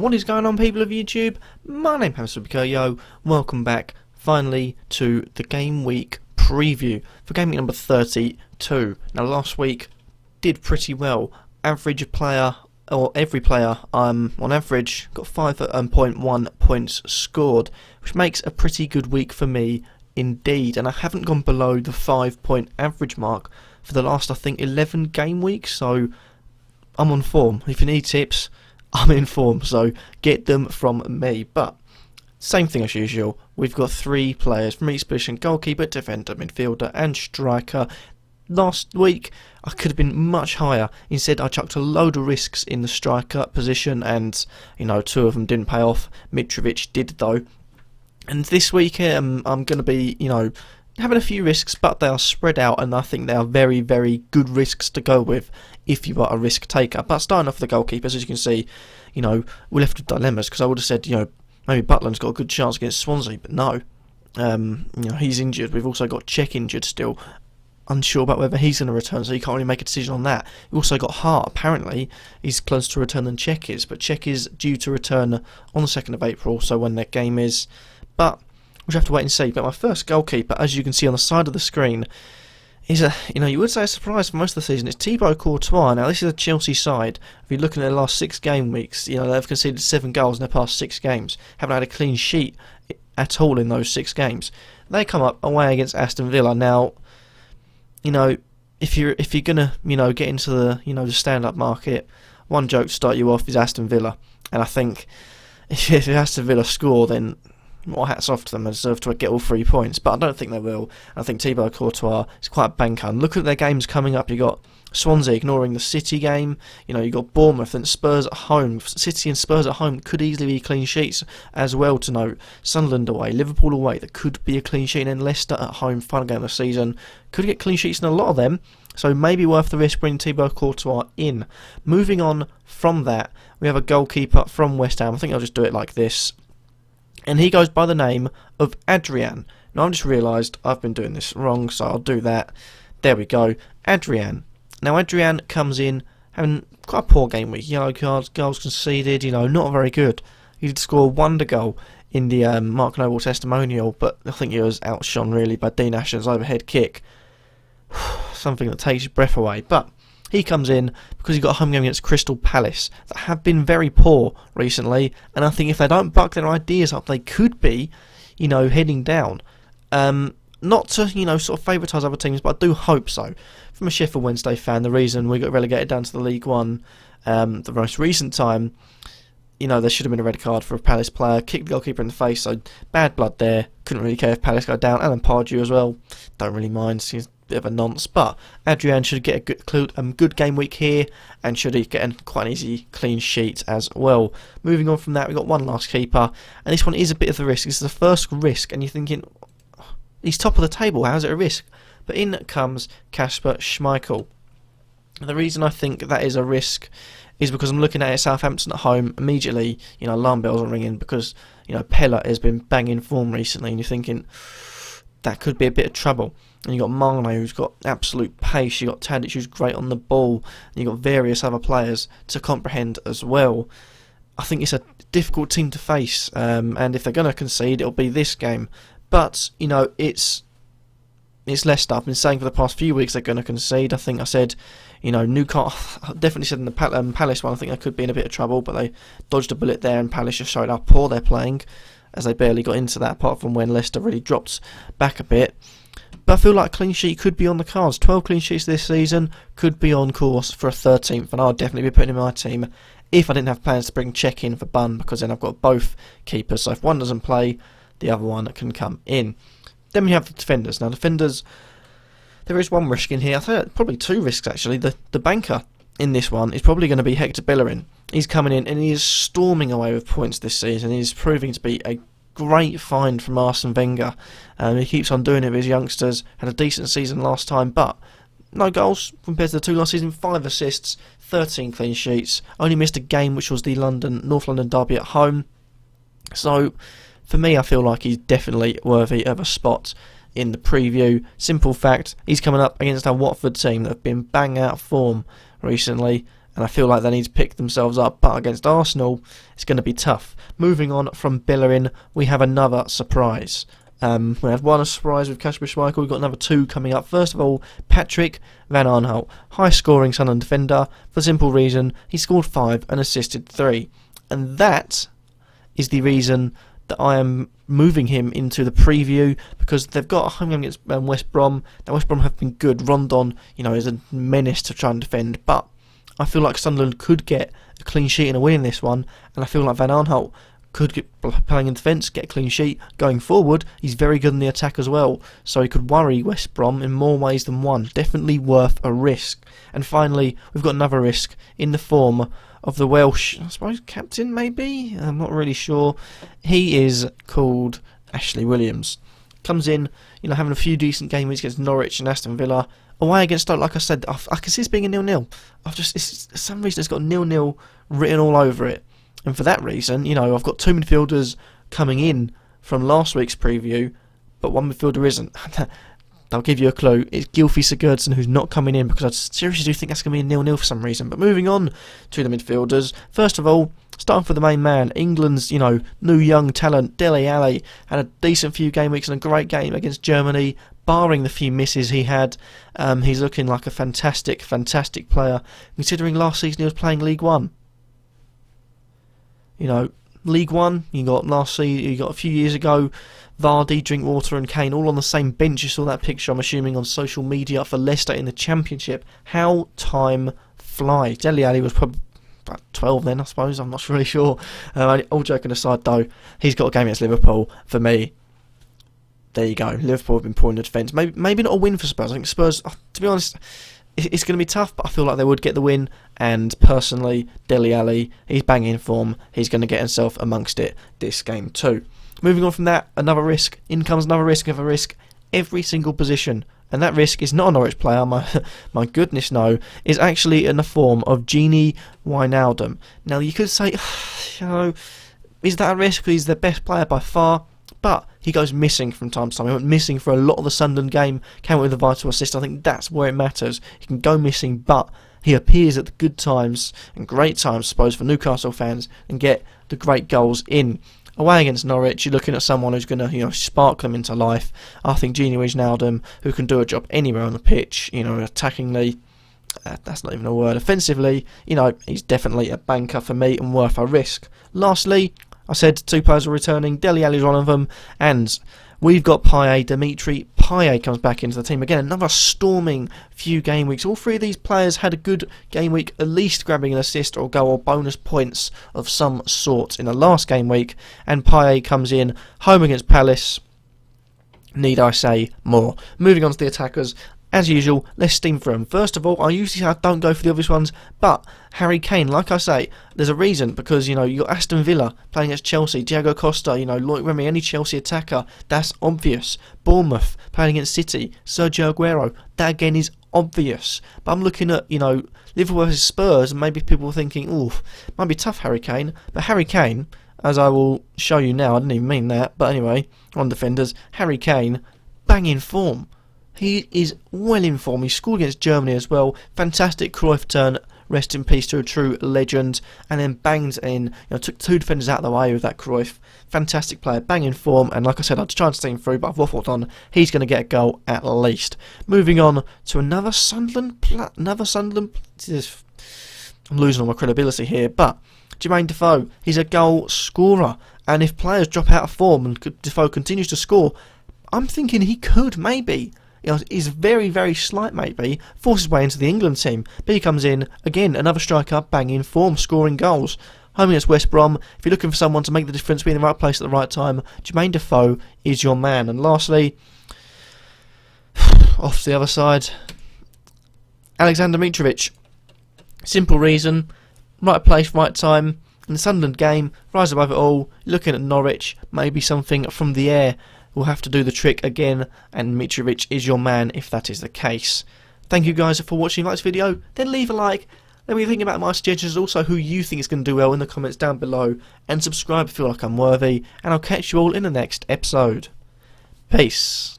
What is going on, people of YouTube? My name is Kurtyoy. Welcome back finally to the Game Week preview for Game Week number 32. Now last week did pretty well. Average player, or every player, on average got 5.1 points scored, which makes a pretty good week for me indeed. And I haven't gone below the 5-point average mark for the last, I think, 11 game weeks, so I'm on form. If you need tips, I'm in form, so get them from me. But same thing as usual, we've got 3 players from each position: goalkeeper, defender, midfielder and striker. Last week I could have been much higher. Instead I chucked a load of risks in the striker position, and 2 of them didn't pay off. Mitrovic did though. And this week I'm going to be having a few risks, but they are spread out, and I think they are very, very good risks to go with if you are a risk taker. But starting off with the goalkeepers, as you can see, we're left with dilemmas, because I would have said, maybe Butland's got a good chance against Swansea, but no. He's injured. We've also got Cech injured still. Unsure about whether he's going to return, so you can't really make a decision on that. We've also got Hart. Apparently he's closer to return than Cech is, but Cech is due to return on the 2nd of April, so when that game is. But we'll have to wait and see. But my first goalkeeper, as you can see on the side of the screen, is you would say a surprise for most of the season. It's Thibaut Courtois. Now this is a Chelsea side. If you're looking at the last 6 game weeks, they've conceded 7 goals in their past 6 games. Haven't had a clean sheet at all in those 6 games. They come up away against Aston Villa. Now, if you're gonna get into the the stand-up market, one joke to start you off is Aston Villa, and I think if Aston Villa score, then more hats off to them. They deserve to get all 3 points, but I don't think they will. I think Thibaut Courtois is quite a banker. And look at their games coming up. You got Swansea, ignoring the City game. You got Bournemouth and Spurs at home. City and Spurs at home could easily be clean sheets as well to note. Sunderland away, Liverpool away, that could be a clean sheet. And then Leicester at home, final game of the season, could get clean sheets in a lot of them. So maybe worth the risk bringing Thibaut Courtois in. Moving on from that, we have a goalkeeper from West Ham. I think I'll just do it like this. And he goes by the name of Adrian. Now I've just realised I've been doing this wrong, so I'll do that. There we go. Adrian. Now Adrian comes in having quite a poor game week. Yellow cards, goals conceded, not very good. He did score a wonder goal in the Mark Noble testimonial, but I think he was outshone really by Dean Ashton's overhead kick. Something that takes your breath away. But he comes in because he got a home game against Crystal Palace that have been very poor recently, and I think if they don't buck their ideas up, they could be, heading down. Not to, sort of favourite other teams, but I do hope so. From a Sheffield Wednesday fan, the reason we got relegated down to the League One the most recent time, there should have been a red card for a Palace player, kicked the goalkeeper in the face, so bad blood there. Couldn't really care if Palace got down. Alan Pardew as well, don't really mind. He's bit of a nonce, but Adrian should get a good game week here, and should he get quite an easy clean sheet as well. Moving on from that, we've got one last keeper, and this one is a bit of a risk. This is the first risk, and you're thinking, he's top of the table, how's it a risk? But in comes Kasper Schmeichel. And the reason I think that is a risk is because I'm looking at it, Southampton at home. Immediately, alarm bells are ringing, because Pella has been banging form recently, and you're thinking that could be a bit of trouble. And you've got Mane, who's got absolute pace. You've got Tadic, who's great on the ball. And you've got various other players to comprehend as well. I think it's a difficult team to face. And if they're going to concede, it'll be this game. But, it's Leicester. I've been saying for the past few weeks they're going to concede. I think I said, Newcastle, I definitely said in the Palace one, I think they could be in a bit of trouble. But they dodged a bullet there, and Palace just showed how poor they're playing, as they barely got into that, apart from when Leicester really dropped back a bit. But I feel like clean sheet could be on the cards. 12 clean sheets this season, could be on course for a 13th, and I'll definitely be putting him in my team if I didn't have plans to bring Cech in for Bunn, because then I've got both keepers, so if one doesn't play, the other one can come in. Then we have the defenders. Now defenders, there is one risk in here. I think probably 2 risks actually. The banker in this one is probably going to be Hector Bellerin. He's coming in and he is storming away with points this season. He's proving to be a great find from Arsene Wenger. He keeps on doing it with his youngsters. Had a decent season last time, but no goals compared to the 2 last season. 5 assists, 13 clean sheets. Only missed a game, which was the North London derby at home. So for me, I feel like he's definitely worthy of a spot in the preview. Simple fact, he's coming up against our Watford team that have been bang out of form recently, and I feel like they need to pick themselves up, but against Arsenal it's going to be tough. Moving on from Bellerin, we have another surprise. We had one surprise with Kasper Schmeichel. We've got another two coming up. First of all, Patrick Van Aanholt, high-scoring Sunderland defender, for the simple reason he scored 5 and assisted 3. And that is the reason that I am moving him into the preview, because they've got a home game against West Brom. Now, West Brom have been good. Rondon, is a menace to try and defend, but I feel like Sunderland could get a clean sheet and a win in this one, and I feel like Van Aanholt could get playing in defence, get a clean sheet. Going forward, he's very good in the attack as well, so he could worry West Brom in more ways than one. Definitely worth a risk. And finally, we've got another risk in the form of the Welsh, I suppose, captain maybe? I'm not really sure. He is called Ashley Williams. Comes in, having a few decent game weeks against Norwich and Aston Villa. Away against Stoke, like I said, I can see this being a 0-0. For some reason it's got 0-0 written all over it. And for that reason, I've got two midfielders coming in from last week's preview, but one midfielder isn't. I'll give you a clue. It's Gylfi Sigurdsson who's not coming in, because I seriously do think that's going to be a 0-0 for some reason. But moving on to the midfielders. First of all, starting for the main man, England's, new young talent, Dele Alli, had a decent few game weeks and a great game against Germany, barring the few misses he had. He's looking like a fantastic player, considering last season he was playing League One. League One, you got last season, you got a few years ago, Vardy, Drinkwater and Kane all on the same bench. You saw that picture, I'm assuming, on social media for Leicester in the Championship. How time flies. Dele Alli was probably about 12 then, I suppose, I'm not really sure. All joking aside though, he's got a game against Liverpool. For me, there you go, Liverpool have been poor in the defence. Maybe not a win for Spurs. I think Spurs, to be honest, it's going to be tough, but I feel like they would get the win. And personally, Dele Alli, he's banging in form. He's going to get himself amongst it this game too. Moving on from that, another risk. In comes another risk of a risk. Every single position. And that risk is not a Norwich player, my goodness no, is actually in the form of Gini Wijnaldum. Now you could say, is that a risk? He's the best player by far. But he goes missing from time to time. He went missing for a lot of the Sunderland game, came out with a vital assist. I think that's where it matters. He can go missing, but he appears at the good times and great times, I suppose, for Newcastle fans, and get the great goals in. Away against Norwich, you're looking at someone who's going to, spark them into life. I think Gini Wijnaldum, who can do a job anywhere on the pitch, attackingly, that's not even a word, offensively, he's definitely a banker for me and worth a risk. Lastly, I said two players are returning. Dele Alli is one of them, and we've got Payet. Dimitri Payet comes back into the team again. Another storming few game weeks. All three of these players had a good game week, at least grabbing an assist or goal or bonus points of some sort in the last game week. And Payet comes in home against Palace. Need I say more? Moving on to the attackers. As usual, let's steam through them. First of all, I don't go for the obvious ones, but Harry Kane, like I say, there's a reason, because, you got Aston Villa playing against Chelsea, Diego Costa, Loic Remy, any Chelsea attacker, that's obvious. Bournemouth playing against City, Sergio Aguero, that again is obvious. But I'm looking at, Liverpool versus Spurs, and maybe people are thinking, oof, might be tough, Harry Kane. But Harry Kane, as I will show you now, I didn't even mean that, but anyway, on defenders, Harry Kane, banging form. He is well in form. He scored against Germany as well. Fantastic Cruyff turn. Rest in peace to a true legend. And then banged in. Took two defenders out of the way with that Cruyff. Fantastic player. Bang in form. And like I said, I'd try and steam through, but I've waffled on. He's going to get a goal at least. Moving on to another Sunderland. I'm losing all my credibility here. But Jermaine Defoe, he's a goal scorer. And if players drop out of form and Defoe continues to score, I'm thinking he could maybe. He's very, very slight maybe, forces his way into the England team, but he comes in, again, another striker, banging form, scoring goals. Home against West Brom, if you're looking for someone to make the difference, be in the right place at the right time, Jermaine Defoe is your man. And lastly, off to the other side, Alexander Mitrovic. Simple reason, right place, right time, in the Sunderland game, rise above it all, looking at Norwich, maybe something from the air will have to do the trick again, and Mitrovic is your man if that is the case. Thank you guys for watching. Like this video, then leave a like. Let me think about my suggestions, also who you think is going to do well in the comments down below, and subscribe if you feel like I'm worthy, and I'll catch you all in the next episode. Peace.